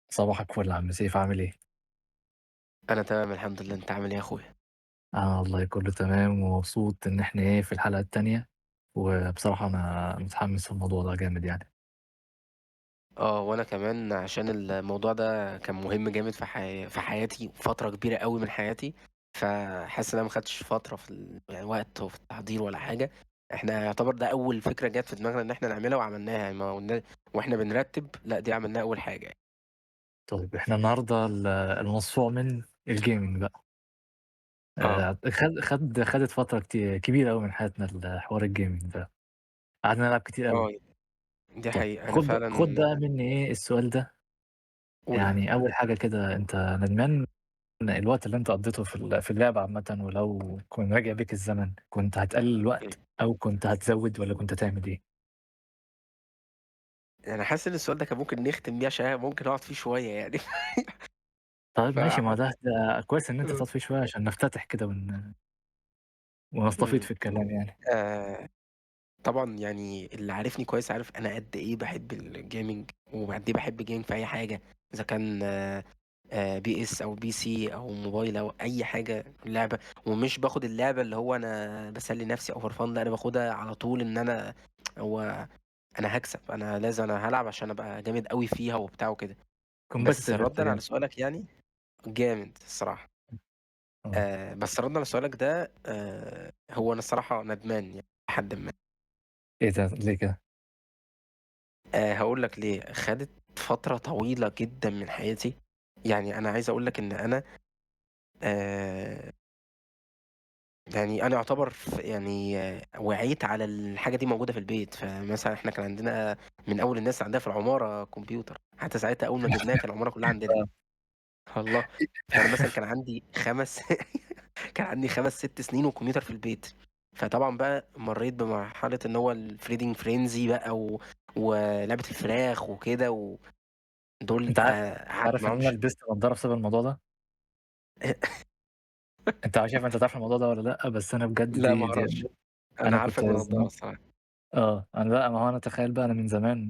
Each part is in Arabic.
صباحك فل يا عم سيف، عامل ايه؟ انا تمام الحمد لله. انت عامل ايه يا اخويا؟ والله كله تمام ومبسوط ان احنا ايه في الحلقة التانية. وبصراحة انا متحمس في الموضوع ده جامد يعني. وانا كمان عشان الموضوع ده كان مهم جامد في حياتي فتره كبيره قوي من حياتي. فحاسس ان انا ما خدتش فتره يعني وقت في التحضير ولا حاجه. احنا يعتبر ده اول فكره جت في دماغنا ان احنا نعملها وعملناها، يعني ما قلنا واحنا بنرتب، لا دي عملناها اول حاجه يعني. طيب احنا النهاردة الموضوع من الجيمنج بقى. اه خدت فترة كتير كبيرة قوي من حياتنا الحوار الجيمنج ده. قعدنا نلعب كتير قوي. اه دي طيب حقيقه انا خد فعلا. بقى مني ايه السؤال ده. قول. يعني اول حاجة كده، انت ندمان الوقت اللي انت قضيته في اللعبة عامة؟ ولو كان راجع بيك الزمن كنت هتقلل الوقت او كنت هتزود ولا كنت هتعمل ايه؟ انا حاسس ان السؤال ده كان ممكن نختم بيه عشان ممكن اقعد فيه شويه يعني. طيب ماشي، ما فحاسس. ده كويس إن أنت تقعد فيه شوية عشان نفتتح كده ونستفيض امم في الكلام يعني. آه طبعًا يعني اللي عارفني كويس عارف أنا قد إيه باحب الgaming، وقد إيه باحب الgaming في أي حاجة، إذا كان PS أو PC أو موبايل أو أي حاجة لعبة. ومش باخد اللعبة اللي هو أنا باسلي نفسي أو for fun، لأ أنا باخدها على طول إن هو أنا هاكسب، أنا هالعب عشان أبقى جامد أوي فيها وبتاع وكده. بس competitive أنت ردًا على جامد. سؤالك يعني، جامد الصراحة. آه. بس ردًا على سؤالك ده، هو أنا الصراحة ندمان يعني لحدٍ ما. إيه ده ليه كده؟ هاقول لك ليه، خدت فترة طويلة جدًا من حياتي. يعني أنا عايز أقول لك إن أنا آآ يعني أنا يعتبر يعني وعيت على الحاجة دي موجودة في البيت. فمثلًا إحنا كان عندنا من أول الناس عندها في العمارة كمبيوتر، حتى ساعتها أول ما جبناه كان العمارة كلها عندنا. آه. والله. فأنا مثلًا كان عندي كان عندي 5، 6 سنين وكمبيوتر في البيت. فطبعًا بقى مرّيت بمرحلة إن هو الfeeding frenzy بقى ولعبة الفراخ وكده، ودول أنت قعدت عارف إن معاهم أنا لبست نضارة بسبب الموضوع ده؟ أنت مش عارف، أنت تعرف الموضوع ده والّا لأ؟ بس أنا بجد لأ ما دي أعرفش. أنا أنا كنت عارفك بنضارة زمان. الصراحة. أنا لأ، ما هو أنا تخيل بقى أنا من زمان،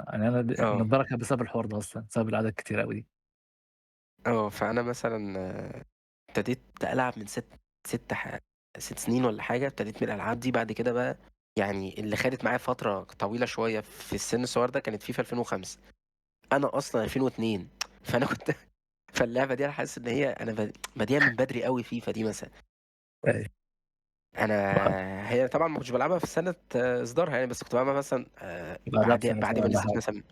يعني أنا آه، النضارة كانت بسبب الحوار ده أصلًا، بسبب القعدة الكتيرة أوي دي. فأنا مثلًا ابتديت ألعب من 6 سنين والّا حاجة. ابتديت من الألعاب دي بعد كده بقى، يعني اللي خدت معايا فترة طويلة شوية في السن الصغير ده كانت فيفا 2005. أنا أصلًا 2002. فأنا كنت فاللعبة دي أنا حاسس إن هي أنا بادئها من بدري أوي فيفا دي مثلًا. أيوه. أنا هي طبعًا ما كنتش بالعبها في سنة إصدارها يعني، بس كنت بالعبها مثلًا بعدها بعد بسنتين ما والّا نزلت حاجة، مثلًا.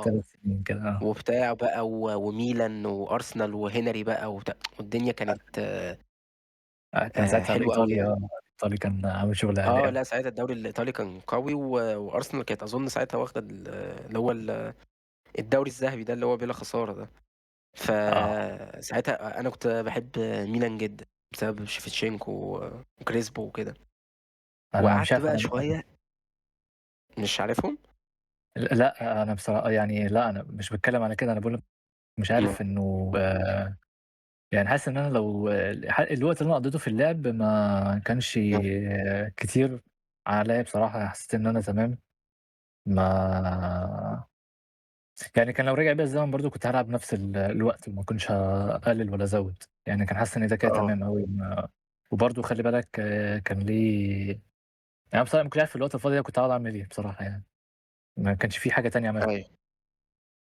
3 سنين كده وبتاع بقى وميلان وأرسنال وهنري بقى وبتاع، والدنيا كانت كان ساعتها حلوة أوي الإيطالي، يعني. الإيطالي كان عامل شغل عالي أوي. لأ ساعتها الدوري الإيطالي كان قوي، وأرسنال كانت أظن ساعتها واخدة اللي هو الدوري الذهبي ده اللي هو بلا خسارة ده. آه. فساعتها أنا كنت باحب ميلان جدًا بسبب شيفتشينكو وكريسبو وكده. أنا مش وقعدت عارف بقى أنا. شوية. مش عارفهم؟ لأ، أنا يعني لأ، أنا مش باتكلّم على كده، أنا باقول لك مش إمم. عارف إنه يعني حاسس إن أنا لو الوقت اللي أنا قضيته في اللعب ما كانش إمم. كتير عليّا بصراحة. حسيت إن أنا تمام. ما يعني كان لو رجع بيّا الزمن برضه كنت هالعب نفس الوقت، وما كنتش هاقلل ولا أزوّد. يعني كان حاسس إن ده كده آه. تمام أوي. وبرضه خلّي بالك كان يعني بصراحة لمّا كنت قاعد في الوقت الفاضي ده كنت هاقعد أعمل إيه بصراحة يعني؟ ما كانش في حاجة تانية أعملها. أيوه.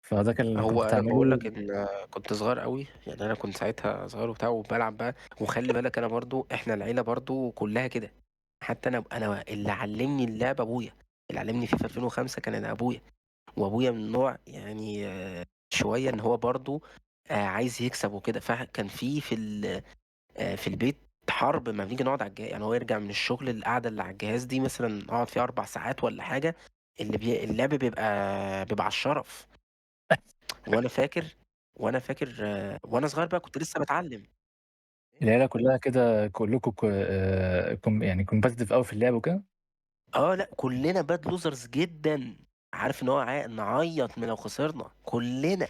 فده كان اللي هو كنت أنا باقول هاعمله. لك إن كنت صغير أوي، يعني أنا كنت ساعتها صغير وبتاع وبالعب بقى. وخلّي بالك أنا برضه إحنا العيلة برضه كلّها كده. حتى أنا اللي علّمني اللعبة أبويا، اللي علّمني فيفا 2005 كان أبويا. وأبويا من نوع يعني شوية إن هو برضه عايز يكسب وكده. فكان في البيت حرب أمّا بنيجي نقعد على يعني هو يرجع من الشغل القعدة اللي على الجهاز دي مثلًا نقعد فيها 4 ساعات والّا حاجة. اللعب بيبقى على الشرف. وأنا فاكر وأنا صغير بقى كنت لسه باتعلّم. العيلة كلّها كده، كلّكم يعني competitive أوي في اللعب وكده؟ لأ كُلّنا bad losers جدًا. عارف إن هو نعيّط لو خسرنا كُلّنا.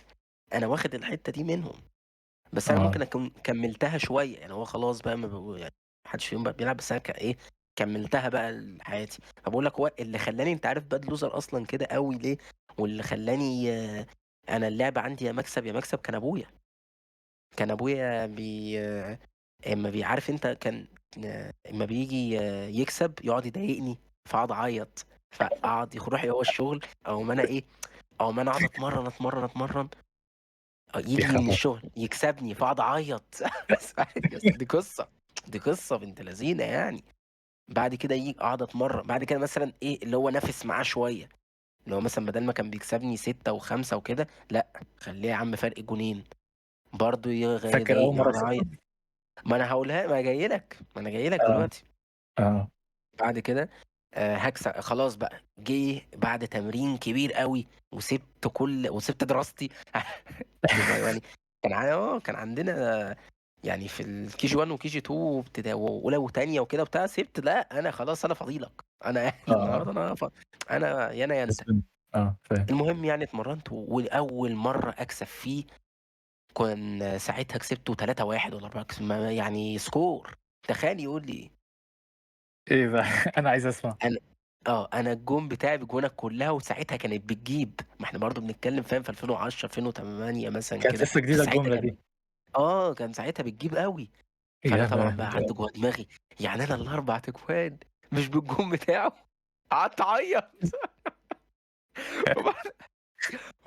أنا واخد الحتّة دي منهم. بس أنا آه. ممكن أكون كمّلتها شوية، يعني هو خلاص بقى ما يعني ما حدش فيهم بقى بيلعب. بس أنا كمّلتها بقى لحياتي. فباقول لك هو اللي خلّاني أنت عارف bad loser أصلًا كده أوي ليه، واللي خلّاني أنا اللعبة عندي يا مكسب، يا مكسب كان أبويا. كان أبويا عارف أنت كان أمّا بييجي يكسب يقعد يضايقني، فاقعد أعيّط، فأقعد يروح هو الشغل، أقوم أنا أقعد أتمرّن، أتمرّن، أتمرّن، ييجي من بيخرّبوا. الشغل يكسبني فاقعد أعيّط. بس يا اسطى دي قصة، دي قصة بنت لذينة يعني. بعد كده أقعد أتمرّن، بعد كده مثلًا اللي هو أنافس معاه شوية، اللي هو مثلًا بدل ما كان بيكسبني 6 و5 وكده، لأ خلّيه يا عم فرق جونين، برضه فاكر أول يضايقني مرّة أقعد أعيّط. كسبته؟ ما أنا جاي لك آه، دلوقتي. آه. بعد كده خلاص بقى، جه بعد تمرين كبير أوي وسِبت دراستي. يعني كان عندنا يعني في الKG1 وKG2 وأولى وتانية وكده وبتاع، لأ أنا خلاص أنا فاضي لك، أنا قاعد آه، آه. النهارده أنا يا أنا يا أنت. كسبان. فاهم. المهم يعني اتمرّنت وأول مرّة أكسب فيه كان ساعتها كسبته 3-1 والّا 4 ما يعني score. تخيل يقول لي إيه؟ إيه بقى؟ أنا عايز أسمع. أنا أنا الجون بتاعي بجوانك كلّها وساعتها كانت بتجيب، ما إحنا برضه بنتكلّم فاهم في 2010، 2008 مثلًا كانت كده، لسه جديدة فساعتها الجملة كانت دي. كان ساعتها بتجيب أوي. فأنا يا طبعًا بقى لهوي! قعدت جوّه دماغي، يعني أنا ال4 تجوان مش بالجون بتاعه! قعدت أعيّط. وبعد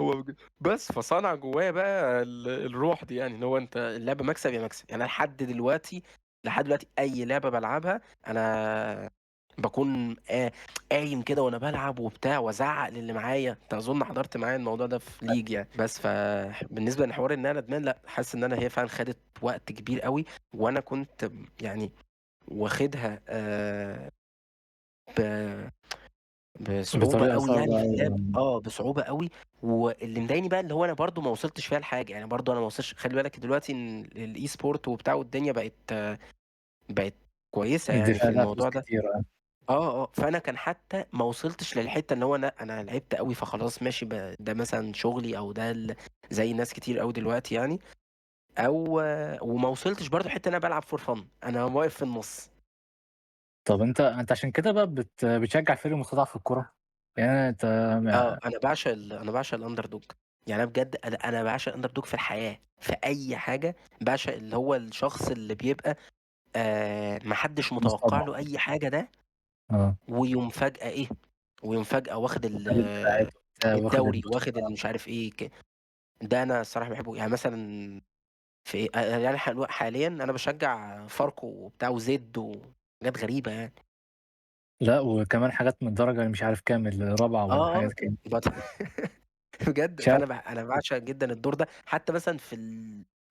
هو بس فصنع جوّايا بقى الروح دي يعني، اللي هو أنت اللعبة مكسب يا مكسب. يعني أنا لحد دلوقتي أي لعبة بالعبها أنا باكون قايم كده وأنا بالعب وبتاع وأزعّق للي معايا. أنت أظن حضرت معايا الموضوع ده في League يعني. بس بالنسبة لحوار إن أنا ندمان لأ، حاسس إن هي فعلًا خدت وقت كبير أوي، وأنا كنت يعني واخدها ب بصعوبة بطريقة أوي صعبة يعني في أوي. اللعب، بصعوبة أوي. واللي مضايقني بقى اللي هو أنا برضه ما وصلتش فيها لحاجة، يعني برضه أنا ما وصلتش. خلّي بالك دلوقتي إن الE-sport وبتاع والدنيا بقت كويسة دي يعني في فيها لها فلوس الموضوع ده. كتير فأنا كان حتى ما وصلتش للحتة اللي هو أنا لعبت أوي فخلاص ماشي ده مثلًا شغلي أو ده زي ناس كتير أوي دلوقتي يعني، أو وما وصلتش برضه لحتة إن أنا بالعب for fun، أنا واقف في النُص. طب أنت عشان كده بقى بتشجّع فريق مستضعف في الكورة؟ يعني أنت ما أنا باعشق الunderdog. يعني أنا بجد أنا باعشق الunderdog في الحياة، في أي حاجة. باعشق اللي هو الشخص اللي بيبقى ما حدش متوقع مستضعف. له أي حاجة ده، آه. ويقوم فجأة واخد خد الدراعات وبتاع واخد الدوري، واخد البطولة. مش عارف إيه ده أنا الصراحة باحبه. يعني مثلًا في يعني حاليًا أنا باشجع فاركو وبتاع وزد وحاجات غريبة يعني. لأ، وكمان حاجات من الدرجة اللي مش عارف كام، الرابعة آه، وحاجات كده. بت بجد. مش عارف. أنا باعشق جدًا الدور ده، حتى مثلًا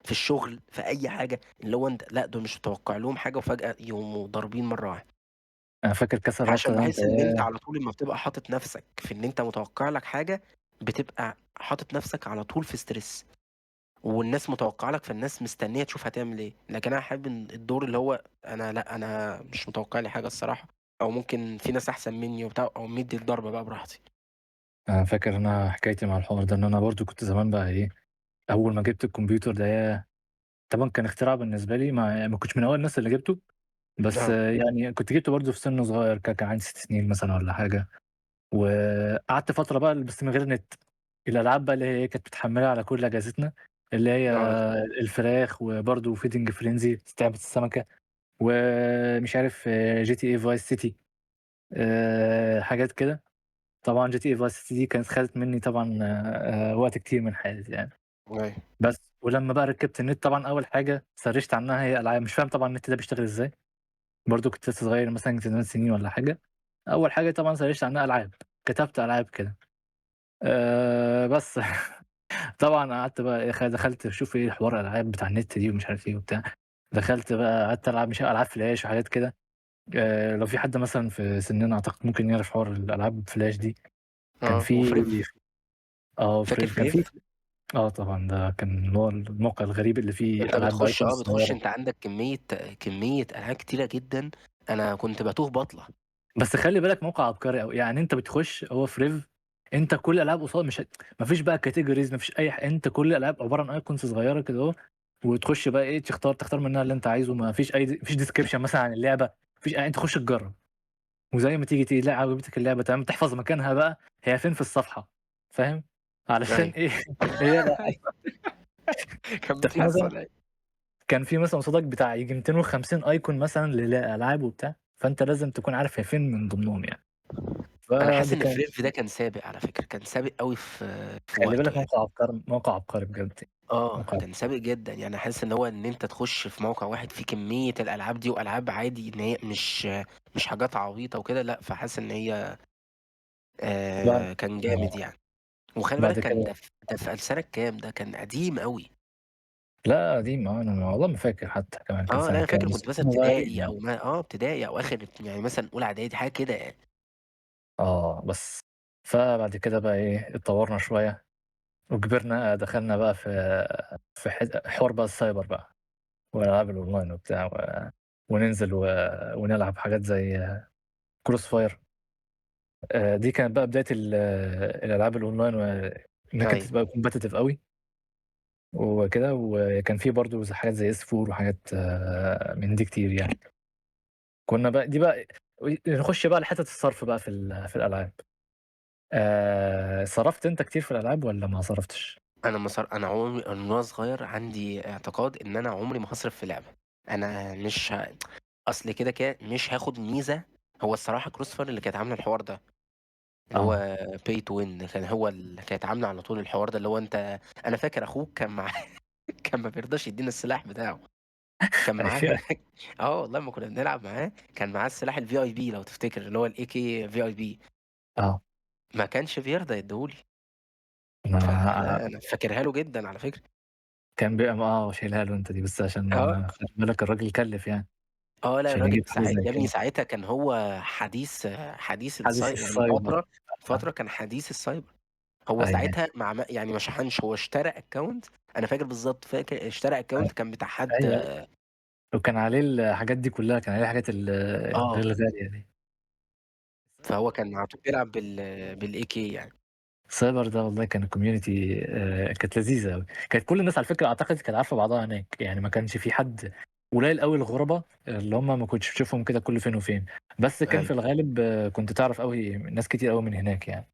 في الشغل، في أي حاجة، اللي هو أنت لأ، دول مش متوقع لهم حاجة وفجأة يقوموا ضاربين مرة واحدة. أنا فاكر كأس الرابطة عشان ده أنت باحس إن أنت ياه! على طول لمّا بتبقى حاطط نفْسك في إن أنت متوقع لك حاجة، بتبقى حاطط نفْسك على طول في stress، والناس متوقعة لك، فالناس مستنية تشوف هتعمل إيه. لكن أنا أحب إن الدور اللي هو أنا لأ، أنا مش متوقع لي حاجة الصراحة، أو ممكن في ناس أحسن مني وبتاع، أقوم مدّي الضربة بقى براحتي. أنا فاكر أنا حكايتي مع الحوار ده إن أنا برضه كنت زمان بقى إيه، أول ما جِبت الكمبيوتر ده ياه! طبعًا كان اختراع بالنسبة لي ما كنتش من أوائل الناس اللي جِبته، بس آه، يعني كنت جِبته برضه في سِن صغير كده، كان عندي 6 سنين مثلًا والّا حاجة. وقعدت فترة بقى بس من غير نت. الألعاب بقى اللي هي كانت متحمّلة على كل أجهزتنا، اللي هي آه، الفراخ وبرضه feeding frenzy لعبة السمكة، ومش عارف GTA Vice City، حاجات كده. طبعًا GTA Vice City دي كانت خدت منّي طبعًا وقت كتير من حياتي يعني. أيوه، بس ولمّا بقى ركّبت النت طبعًا أول حاجة سرِّشت عنها هي ألعاب، مش فاهم طبعًا النت ده بيشتغل إزاي، برضه كنت لسه صغير مثلًا 8 سنين والّا حاجة. أول حاجة طبعًا سرِّشت عنها ألعاب، كتبت ألعاب كده. بس طبعًا قعدت بقى إيه دخلت أشوف إيه حوار الألعاب بتاع النت دي ومش عارف إيه وبتاع. دخلت بقى قعدت ألعب مش ألعاب فلاش وحاجات كده. لو في حد مثلًا في سننا أعتقد ممكن يعرف حوار الألعاب فلاش دي. كان في وفريف. فاكر كان في فريف؟ طبعًا ده كان اللي هو الموقع الغريب اللي فيه أنت ألعاب بتخش بأيكونز بتخش صغيرة. أنت عندك كمية ألعاب كتيرة جدًا، أنا كنت باتوه باطلع. بس خلّي بالك موقع عبقري أوي، يعني أنت بتخش هو فريف. أنت كل الألعاب قصاد مش ما فيش بقى categories ما فيش أنت كل الألعاب عبارة عن icons صغيرة كده أهو. وتخش بقى إيه تختار منها اللي أنت عايزه، ما فيش ما فيش description مثلًا عن اللعبة، ما فيش أنت خش تجرّب. وزي ما تيجي لا عجبتك اللعبة تمام، تحفظ مكانها بقى هي فين في الصفحة، فاهم؟ علشان أيوه. إيه؟ هي كان أنت في مثلًا بتحصل أيوه. كان في مثلًا قصادك بتاع ييجي 250 أيكون مثلًا لألعاب وبتاع، فأنت لازم تكون عارف هي فين من ضمنهم يعني، أنا حاسس فدي إن كانت فريف ده كان سابق على فكرة، كان سابق أوي في خلّي وقته بالك يعني. موقع عبقري، موقع عبقري بجد، موقع كان سابق جدًا، يعني حاسس إن هو إن أنت تخش في موقع واحد فيه كمية الألعاب دي وألعاب عادي إن هي مش حاجات عبيطة وكده لأ، فحاسس إن هي بعد كان جامد آه، يعني. وخلّي بالك بعد كان كده ده في سنة كام ده، كان قديم أوي. لأ قديم أنا والله ما فاكر حتى كمان كان لأ سنة أنا كام، فاكر بس كنت مثلًا كنا صغيرين ابتدائي يعني، أو ما ابتدائي أو آخر يعني مثلًا أولى إعدادي حاجة كده يعني. بس فبعد كده بقى إيه، اتطوّرنا شوية وكبرنا دخلنا بقى في حوار بقى السايبر بقى والألعاب الأونلاين وبتاع وننزل ونلعب حاجات زي crossfire. دي كانت بقى بداية الألعاب الأونلاين إنها كانت أيوه. تبقى competitive أوي وكده، وكان في برضه حاجات زي S4 وحاجات من دي كتير يعني. كنا بقى دي بقى نخش بقى لحتة الصرف بقى في الألعاب. صرفت أنت كتير في الألعاب والّا ما صرفتش؟ أنا عمري من وأنا صغير عندي اعتقاد إن أنا عمري ما هاصرف في لعبة. أنا مش أصل كده مش هاخد ميزة. هو الصراحة crossfire اللي كانت عاملة الحوار ده، اللي آه، هو pay to win كان هو كانت عاملة على طول الحوار ده، اللي هو أنا فاكر أخوك كان معاه كان ما بيرضاش يدّينا السلاح بتاعه. كان معاه أيوه، والله أمّا كنا بنلعب معاه كان معاه السلاح الVIP لو تفتكر، اللي هو الAK VIP آه، ما كانش بيرضى يدّيه لي. ما فلأ أنا فاكرها له جدًا على فكرة. كان بيبقى شايلها له أنت دي، بس عشان آه. خلي بالك الراجل كلِّف يعني، لأ عشان يجيب الراجل حاجة زي يا ابني كده، ساعتها كان هو حديث حديث يعني السايبر. فترة كان حديث السايبر. هو أيوه، ساعتها يعني ما شحنش، هو اشترى account. أنا فاكر بالضبط، فاكر اشترى account أيوه، كان بتاع حد. أيوه، وكان عليه الحاجات دي كلّها، كان عليه الحاجات آه، الغالية دي. فهو كان على طول بيلعب بالAK يعني. السايبر ده والله كان الcommunity كانت لذيذة أوي، كانت كل الناس على فكرة أعتقد كانت عارفة بعضها هناك، يعني ما كانش في حد قليل أوي الغُربا اللي هم ما كنتش بتشوفهم كده كل فين وفين، بس كان في أيوه. الغالب كنت تعرف أوي ناس كتير أوي من هناك يعني،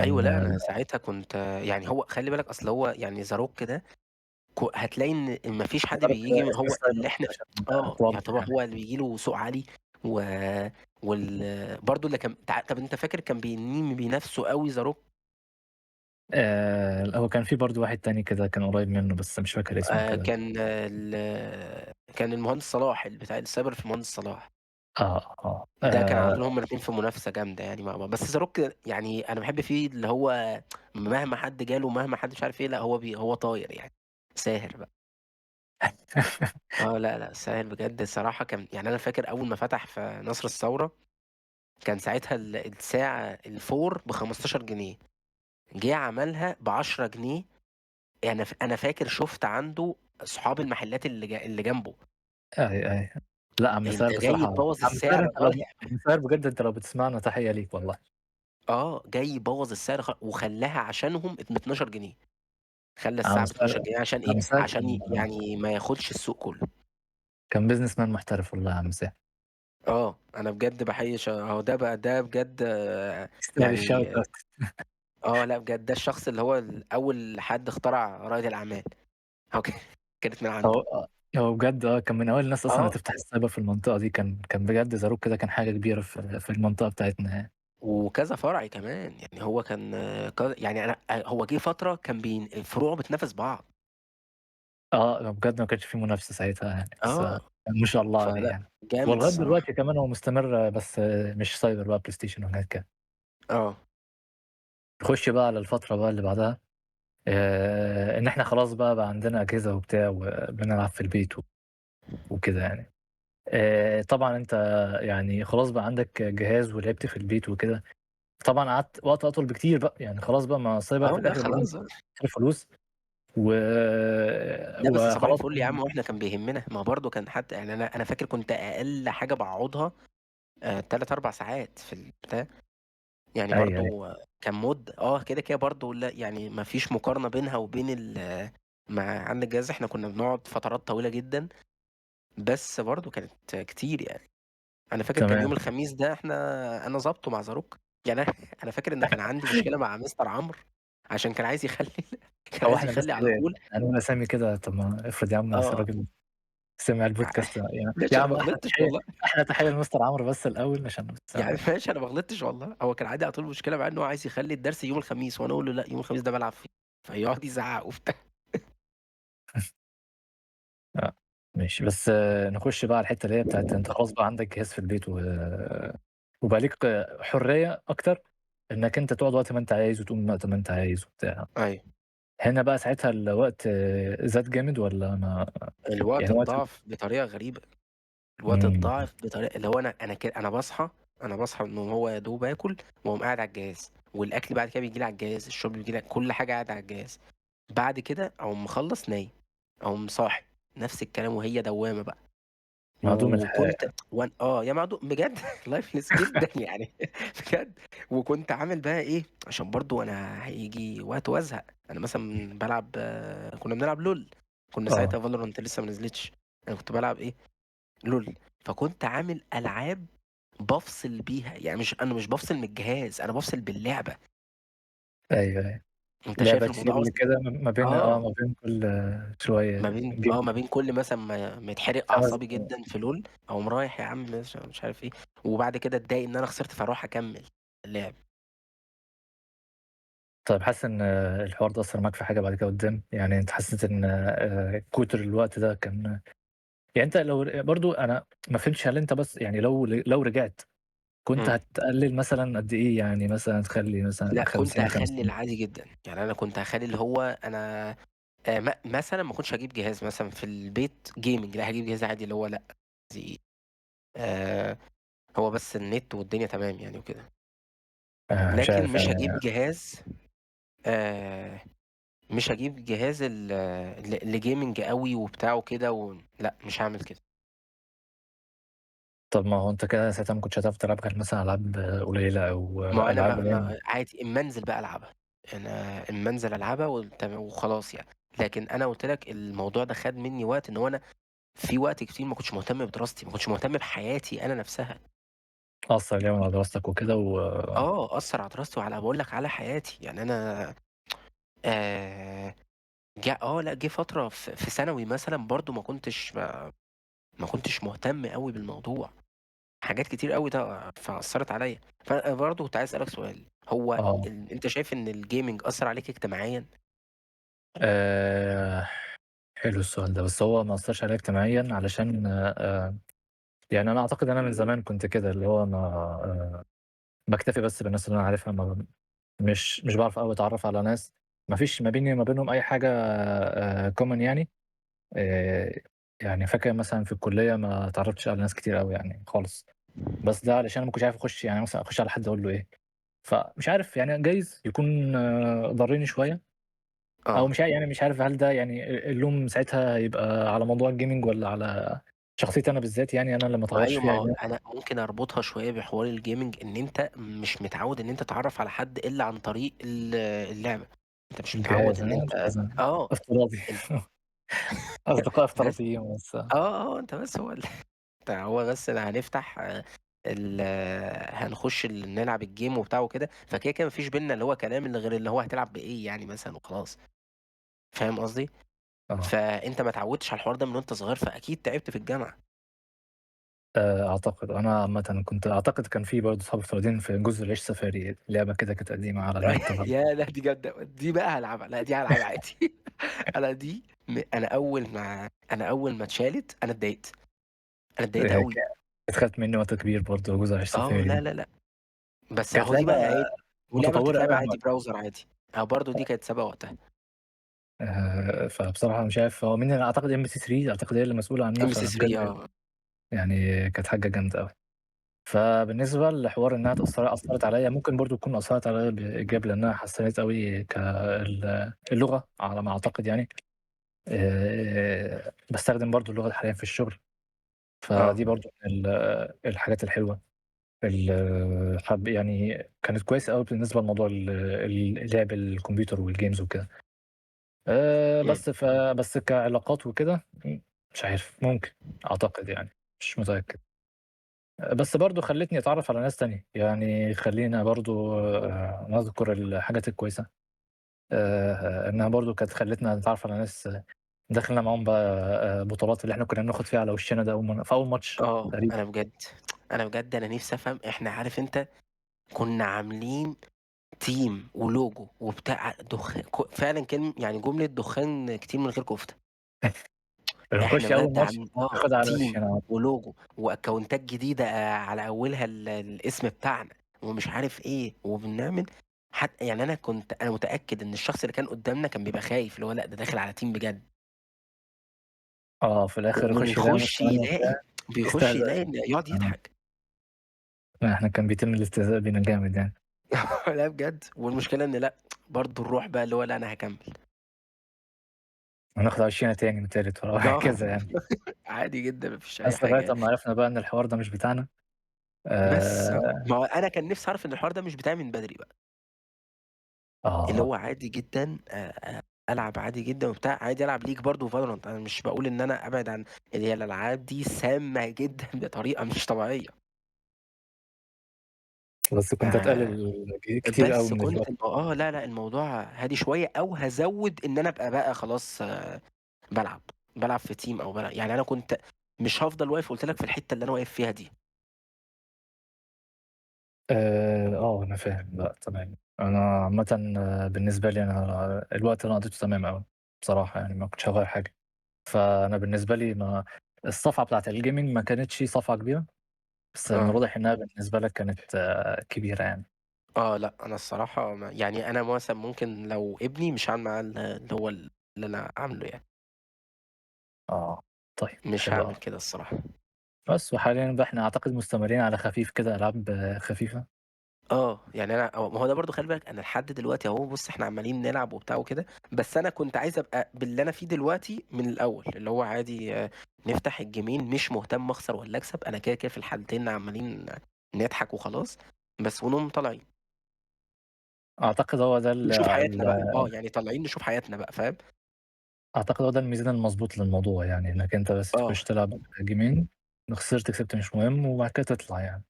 أيوه، كان لأ أنا ساعتها كنت يعني هو خلّي بالك أصل هو يعني The Rock ده هتلاقي إن ما فيش حد تعرف كده بييجي اسم هو السايبر اللي إحنا عشان توضّح يعتبر يعني. هو اللي بييجي له سوق عالي و برضه اللي كان طَب أنت فاكر كان مين بينافسه أوي The Rock؟ هو كان في برضه واحد تاني كده كان قريب منّه بس مش فاكر اسمه كده. كان المهندس صلاح بتاع السايبر في المهندس صلاح. آه، آه، ده كان على طول هُم الاتنين في منافسة جامدة يعني مع بعض. بس The Rock يعني أنا باحب فيه اللي هو مهما حد جاله، مهما حد مش عارف إيه، لأ هو طاير يعني، ساهر بقى. لا، لأ ساهر بجد الصراحة كان يعني أنا فاكر أول ما فتح في نصر الثورة، كان ساعتها الساعة الفور ب15 جنيه، جه عملها ب10 جنيه. أنا فاكر شُفت عنده صحاب المحلات اللي جنبه. أيوه، أيوه. لأ، عم أنت ساهر جاي بصراحة تبوّظ عم ساهر السعر عم ساهر بجد أنت لو بتسمعنا تحية ليك والله. جاي يبوّظ السعر وخلّاها عشانهم 12 جنيه. خلّى الساعة عم ساهر ب12 جنيه عشان إيه، عم ساهر عشان يعني ما ياخدش السوق كلّه. كان businessman محترف والله عم ساهر. أنا بجد باحيي أهو ده بقى ده بجد يستاهل يعني الshout out. لأ بجد ده الشخص اللي هو أول حد اخترع رائد الأعمال. هو كانت من عنده. هو بجد كان من أوائل الناس أصلًا اللي آه، تفتح السايبر في المنطقة دي، كان بجد زاروك كده كان حاجة كبيرة في المنطقة بتاعتنا يعني. وكذا فرع كمان، يعني هو كان يعني أنا هو جه فترة كان فروعه بتنافس بعض. بجد ما كانش في منافسة ساعتها يعني، بس آه، ما شاء الله عليه فلأ يعني. جامد ولغاية الصراحة. دلوقتي كمان هو مستمر بس مش سايبر بقى بلاي ستيشن وحاجات كده. آه، نخش بقى على الفترة بقى اللي بعدها، إن إحنا خلاص بقى عندنا أجهزة وبتاع وبنلعب في البيت وكده يعني. طبعًا أنت يعني خلاص بقى عندك جهاز ولعبت في البيت وكده، طبعًا قعدت وقت أطول بكتير بقى، يعني خلاص بقى ما السايبر في لأ الآخر برضه خلاص بتصرف فلوس و لأ بس صباح وخلاص الفل يا عم وإحنا كان بيهمنا، ما برضه كان حتى يعني أنا فاكر كنت أقل حاجة باقعدها 3، 4 ساعات في البتاع. يعني أيوه، أيوه، برضه كان مدة كده برضه لأ يعني ما فيش مقارنة بينها وبين عند الجهاز إحنا كنا بنقعد فترات طويلة جدًا، بس برضه كانت كتير يعني. أنا فاكر كان تمام. يوم الخميس ده أنا ضابطه مع زاروك. يعني أنا فاكر إن كان عندي مشكلة مع مستر عمرو. عشان كان عايز يخلّي كان هو عايز إحنا الناس يخلّي على كده طول. هنقول أسامي كده؟ طب ما افرض يا عم آه. الراجل سمع ع البودكاست يعني يا ماشي أنا عم ما غلطتش والله. أحلى تحية لمستر عمرو بس الأول عشان بس يا عم ماشي أنا ما غلطتش والله، هو كان عندي على طول مشكلة معاه إن هو عايز يخلّي الدرس يوم الخميس، وأنا أقول له: "لأ، يوم الخميس ده بالعب فيه." فيقعد يزعّق وبتاع. آه، ماشي. بس نخش بقى على الحتّة اللي هي بتاعة أنت خلاص بقى عندك جهاز في البيت وبقى ليك حرية أكتر إنّك أنت تقعد وقت ما أنت عايز وتقوم وقت ما أنت عايز وبتاع. أيوه. هنا بقى ساعتها الوقت زاد جامد والّا ما الوقت يعني وقت اتضاعف بطريقة غريبة. الوقت إمم، اتضاعف بطريقة اللي هو أنا باصحى إن هو يا دوب آكل وأقوم قاعد على الجهاز، والأكل بعد كده بييجي لي على الجهاز، الشرب بييجي لي كل حاجة قاعد على الجهاز، بعد كده أقوم مخلّص نايم، أقوم صاحي، نفس الكلام وهي دوّامة بقى. معدوم الحياة. وكنت يا بجد lifeless جدًا يعني بجد. وكنت عامل بقى إيه، عشان برضه أنا هييجي وقت وازهق، أنا مثلًا بالعب كنا بنلعب LOL، كنا آه، ساعتها Valorant لسه ما نزلتش، أنا كنت بالعب إيه، LOL. فكنت عامل ألعاب بافصل بيها، يعني أنا مش بافصل من الجهاز، أنا بافصل باللعبة. أيوه، أيوه. أنت شايف لعبة الموضوع chill واصل. كده ما بين آه. ما بين كل شوية ما game بين كل مثلًا ما يتحرق 5 أعصابي جدًا في LOL، أقوم رايح يا عم مش عارف إيه، وبعد كده أتضايق إن أنا خسرت فاروح أكمّل اللعب. طيب حاسس إن الحوار ده أثّر معاك في حاجة بعد كده قدّام؟ يعني أنت حسّيت إن كتر الوقت ده كان يعني أنت لو برضه أنا ما فهمتش هل أنت بس يعني لو رجعت كنت إمم. هتقلِّل مثلًا قد إيه؟ يعني مثلًا تخلّي مثلًا لأ كنت 50، هاخلّي 50 العادي جدًا، يعني أنا كنت هاخلّي اللي هو أنا مثلًا ما كنتش هاجيب جهاز مثلًا في البيت gaming، لأ هاجيب جهاز عادي اللي هو لأ، عادي هو بس النت والدنيا تمام يعني وكده. مش لكن عارف مش يعني هاجيب جهاز آآ مش هاجيب جهاز لgaming أوي وبتاع وكده لأ مش هاعمل كده. طَب ما هو أنت كده ساعتها ما كنتش هتعرف تلعب غير مثلًا ألعاب قليلة أو ما هو أنا ألعاب بقى اللي هي ما عادي أمّا أنزل بقى ألعبها، أمّا أنزل ألعبها وخلاص يعني. لكن أنا قُلت لك الموضوع ده خَد منّي وقت إن هو أنا في وقت كتير ما كنتش مهتم بدراستي، ما كنتش مهتم بحياتي أنا نفسها. أثّر جامد على دراستك وكده أثّر على دراستي وعلى باقول لك على حياتي. يعني أنا آآ لأ جه فترة في ثانوي مثلًا برضه ما كنتش مهتم أوي بالموضوع، حاجات كتير أوي فأثّرت عليَّ. فأنا برضه كنت عايز أسألك سؤال، هو آه. أنت شايف إن الgaming أثّر عليك اجتماعيًا؟ آآ حلو السؤال ده، بس هو ما أثّرش عليَّ اجتماعيًا علشان يعني أنا أعتقد أنا من زمان كنت كده، اللي هو أنا باكتفي بس بالناس اللي أنا عارفها مش باعرف أوي أتعرّف على ناس، ما فيش ما بيني وما بينهم أي حاجة common يعني. آآ يعني فاكر مثلًا في الكلية ما اتعرّفتش على ناس كتير أوي يعني خالص، بس ده علشان أنا ما كنتش عارف أخُش يعني مثلًا أخُش على حد أقول له إيه، فمش عارف يعني جايز يكون ضرّني شوية أو آه. يعني مش عارف هل ده يعني اللوم ساعتها يبقى على موضوع الgaming والّا على شخصيتي أنا بالذات يعني أنا اللي ما طوّرتش أيوه، ما فيها هو أنا ممكن أربطها شوية بحوار الgaming إن أنت مش متعوّد إن أنت تتعرّف على حد إلا عن طريق اللعبة، أنت مش متعوّد الجهاز إن أنت لازم آه. افتراضي أنت أصدقاء بس افتراضيين بس أنت بس هو بس هنفتح ال هنخش نلعب الgame وبتاع وكده، فكده ما فيش بيننا اللي هو كلام إلا غير اللي هو هتلعب بإيه يعني مثلًا وخلاص، فاهم قصدي؟ آه. فأنت ما اتعوّدتش على الحوار ده من وأنت صغير، فأكيد تعبت في الجامعة. أعتقد أنا عامةً كنت أعتقد كان في برضه أصحاب افتراضيين في جزر العيش سفاري، لعبة كده كانت قديمة على النت برضه. ياه! لأ دي جامدة أوي، دي بقى هالعبها، لأ دي هالعبها عادي. أنا دي أنا أول ما اتشالت أنا اتضايقت، أنا اتضايقت أوي. كانت خدت منّي وقت كبير برضه جزر العيش آه، سفاري لا، دي، لا، لأ، بس كانت أهو دي لعبة بقى إيه، ولعبة متطورة بتتلعب أوي عادي عامةً. براوزر عادي، برضه دي كانت سابقة وقتها. فبصراحة مش عارف هو مين اللي أعتقد MBC3 أعتقد هي اللي مسؤولة عنها، MC3 فبجد آه. يعني كانت حاجة جامدة أوي. فبالنسبة لحوار إنها أثّرت عليَّ، ممكن برضه تكون أثّرت عليَّ بإيجاب لإنها حسّنت أوي اللغة على ما أعتقد يعني. باستخدم برضه اللغة حاليًا في الشغل، آه. فدي برضه من الحاجات الحلوة. يعني كانت كويسة أوي بالنسبة لموضوع لعب الكمبيوتر والجيمز وكده. إمم. بس كعلاقات وكده مش عارف، ممكن، أعتقد يعني، مش متأكد. بس برضه خلّتني أتعرّف على ناس تانية، يعني خلّينا برضه نذكر الحاجات الكويسة. إنها برضه كانت خلّتنا نتعرف على ناس دخلنا معاهم بقى بطولات اللي إحنا كنا بناخد فيها على وشنا ده في أول ماتش تقريبًا. أنا بجد أنا نِفْسي أفهم إحنا عارف أنت كنا عاملين team وlogo وبتاع فعلًا كان يعني جملة دخان كتير من غير كفتة. إحنا بنخش أول بجد ماتش ناخدها على team وشنا. وlogo وأكونتات جديدة على أولها الاسم بتاعنا ومش عارف إيه، وبنعمل يعني أنا متأكد إن الشخص اللي كان قدّامنا كان بيبقى خايف، اللي هو لأ ده داخل على team بجد. في الآخر يخش يلاقي ماتش وبيخش تاني يلاقي وبتاع، بيخش يستهزأ يلاقي بينا. إن يقعد آه. يضحك. لأ إحنا كان بيتم الاستهزاء بينا جامد يعني. لأ بجد، والمشكلة إن لأ، برضه الروح بقى اللي هو لأ أنا هاكمّل. وناخد على وشنا تاني وتالت آه. وهكذا يعني. عادي جدًا ما فيش أي بس لغاية حاجة يعني. أمّا عرفنا بقى إن الحوار ده مش بتاعنا. بس آآ ما هو أنا كان نِفْسي أعرف إن الحوار ده مش بتاعي من بدري بقى. اللي آه. هو عادي جدًا ألعب عادي جدًا وبتاع، عادي ألعب League برضه وValorant. أنا مش باقول إن أنا أبعد عن اللي هي الألعاب دي سامة جدًا بطريقة مش طبيعية. بس كنت آآ هتقلل كتير أوي بس من كنت الوقت. لا، لأ الموضوع هادي شوية أو هازوّد إن أنا أبقى بقى خلاص بالعب في team أو يعني أنا كنت مش هافضل واقف قُلت لك في الحتّة اللي أنا واقف فيها دي. أنا فاهم، لأ تمام. أنا عامةً بالنسبة لي أنا الوقت اللي أنا قضيته تمام أوي بصراحة يعني ما كنتش هاغيّر حاجة. فأنا بالنسبة لي ما الصفعة بتاعة الgaming ما كانتش صفعة كبيرة، بس من آه. الواضح إنها بالنسبة لك كانت كبيرة يعني. لأ، أنا الصراحة يعني أنا مثلًا ممكن لو ابني مش هاعمل معاه اللي هو اللي أنا عامله يعني. آه. طيب مش حلو هاعمل أوي. كده الصراحة. بس وحاليًا بقى إحنا أعتقد مستمرين على خفيف كده ألعاب خفيفة. يعني أنا ما هو ده برضه خلّي بالك أنا لحد دلوقتي أهو بُص إحنا عمّالين نلعب وبتاع وكده، بس أنا كنت عايز أبقى باللي أنا فيه دلوقتي من الأول، اللي هو عادي نفتح الجيمين مش مهتم أخسر والّا أكسب، أنا كده، كده في الحالتين عمّالين نضحك وخلاص، بس ونقوم طالعين، أعتقد هو ده ال نشوف حياتنا ال بقى، يعني طالعين نشوف حياتنا بقى فاهم؟ أعتقد هو ده الميزان المضبوط للموضوع يعني، إنك أنت بس آه، تخش تلعب جيمين، خسرت كسبت مش مهم، وبعد كده تطلع يعني.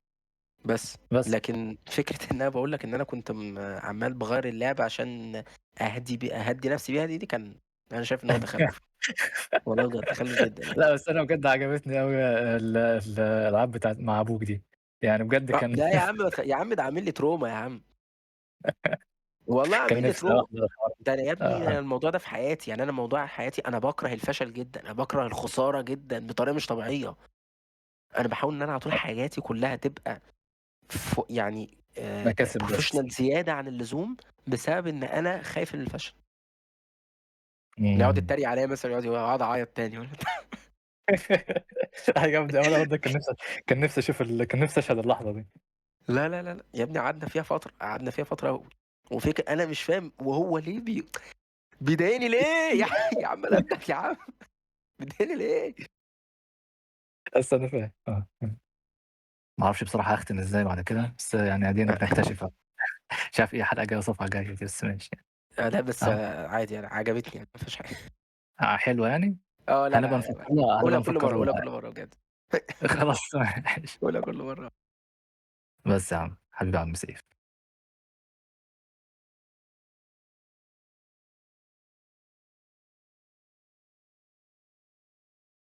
بس. بس. لكن فكرة إن أنا باقول لك إن أنا كنت عمّال باغيّر اللعبة عشان أهدّي نفسي بيها دي كان أنا شايف إن هو تخلُّف، والله بجد تخلُّف جدًا يعني. لأ بس أنا بجد عجبتني أوي الألعاب بتاعة مع أبوك دي، يعني بجد كان لا يا عم ما يا عم ده عامل لي تروما يا عم، والله كان عامل لي نفسي تروما. أحضر الحوار ده. ده أنا يا ابني آه. أنا الموضوع ده في حياتي، يعني أنا موضوع حياتي أنا باكره الفشل جدًا، أنا باكره الخسارة جدًا بطريقة مش طبيعية. أنا باحاول إن أنا على طول حياتي كلّها تبقى يعني مكاسب بس. professional زيادة عن اللزوم، بسبب إن أنا خايف من الفشل. اللي يقعد إمم. يتريق عليَّ مثلًا أقعد أعيط تاني عجبني أوي. أنا برضه كان نفسي أشهد اللحظة دي. لا، لا، لا، لأ، يا ابني قعدنا فيها فترة أنا مش فاهم وهو ليه بيضايقني ليه؟ يا عم أنا ابنك يا عم، بتضايقني ليه؟ بس أنا فاهم. ما أعرفش بصراحة هاختم إزاي بعد كده، بس يعني أدينا بنكتشف أهو. مش عارف إيه حلقة جاية صفحة جاية دي، بس ماشي يعني. لأ بس أهو. عادي يعني عجبتني يعني ما فيهاش حاجة. حلوة يعني؟ لا، لا، هنبقى قولها نفكّرها. كل مرّة بجد. خلاص ماشي. قولها كل مرّة. بس يا عم، حبيبي يا عم سيف.